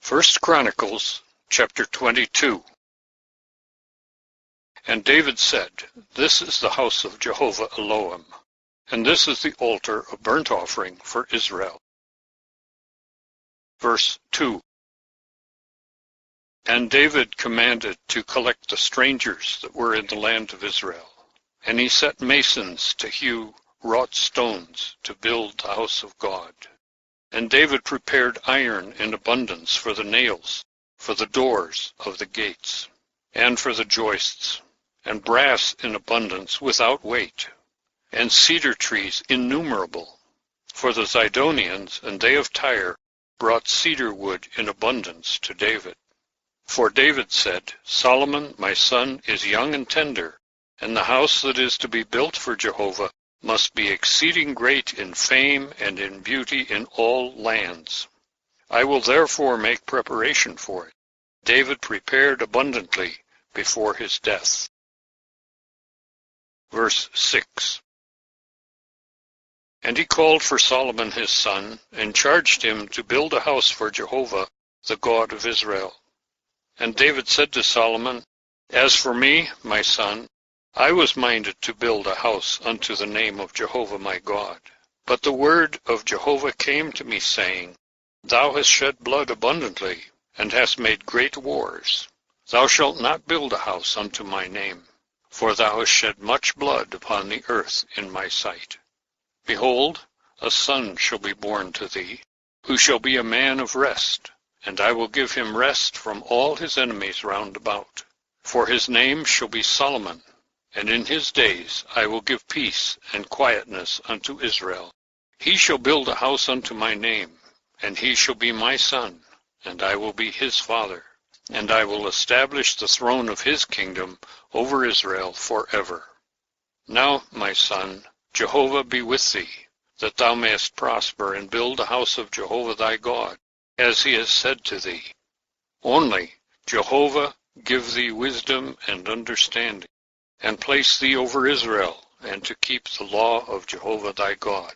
First Chronicles, chapter 22. And David said, This is the house of Jehovah Elohim, and this is the altar of burnt offering for Israel. Verse 2. And David commanded to collect the strangers that were in the land of Israel, and he set masons to hew wrought stones to build the house of God. And David prepared iron in abundance for the nails, for the doors of the gates, and for the joists, and brass in abundance without weight, and cedar trees innumerable. For the Zidonians and they of Tyre brought cedar wood in abundance to David. For David said, Solomon my son is young and tender, and the house that is to be built for Jehovah must be exceeding great in fame and in beauty in all lands. I will therefore make preparation for it. David prepared abundantly before his death. Verse 6. And he called for Solomon his son, and charged him to build a house for Jehovah, the God of Israel. And David said to Solomon, As for me, my son, I was minded to build a house unto the name of Jehovah my God. But the word of Jehovah came to me, saying, Thou hast shed blood abundantly, and hast made great wars. Thou shalt not build a house unto my name, for thou hast shed much blood upon the earth in my sight. Behold, a son shall be born to thee, who shall be a man of rest, and I will give him rest from all his enemies round about. For his name shall be Solomon, and in his days I will give peace and quietness unto Israel. He shall build a house unto my name, and he shall be my son, and I will be his father, and I will establish the throne of his kingdom over Israel forever. Now, my son, Jehovah be with thee, that thou mayest prosper and build a house of Jehovah thy God, as he has said to thee. Only Jehovah give thee wisdom and understanding, and place thee over Israel, and to keep the law of Jehovah thy God.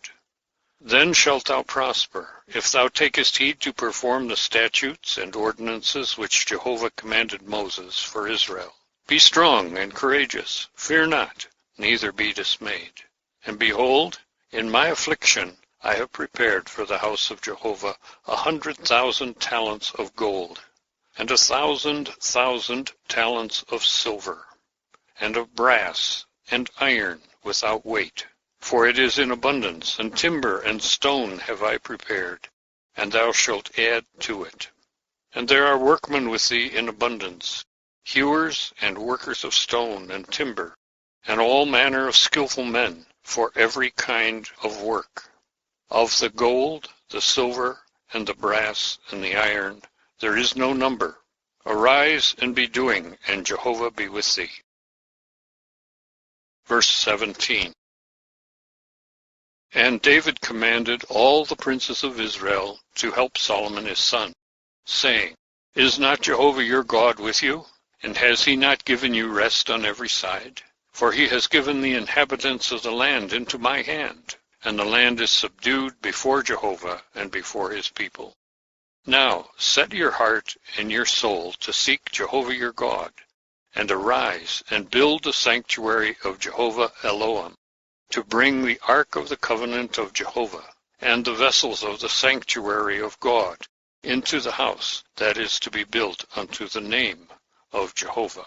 Then shalt thou prosper, if thou takest heed to perform the statutes and ordinances which Jehovah commanded Moses for Israel. Be strong and courageous, fear not, neither be dismayed. And behold, in my affliction I have prepared for the house of Jehovah 100,000 talents of gold, and 1,000,000 talents of silver, and of brass and iron without weight. For it is in abundance, and timber and stone have I prepared, and thou shalt add to it. And there are workmen with thee in abundance, hewers and workers of stone and timber, and all manner of skillful men for every kind of work. Of the gold, the silver, and the brass, and the iron, there is no number. Arise and be doing, and Jehovah be with thee. Verse 17. And David commanded all the princes of Israel to help Solomon his son, saying, Is not Jehovah your God with you? And has he not given you rest on every side? For he has given the inhabitants of the land into my hand, and the land is subdued before Jehovah and before his people. Now set your heart and your soul to seek Jehovah your God, and arise and build the sanctuary of Jehovah Elohim, to bring the ark of the covenant of Jehovah, and the vessels of the sanctuary of God, into the house that is to be built unto the name of Jehovah.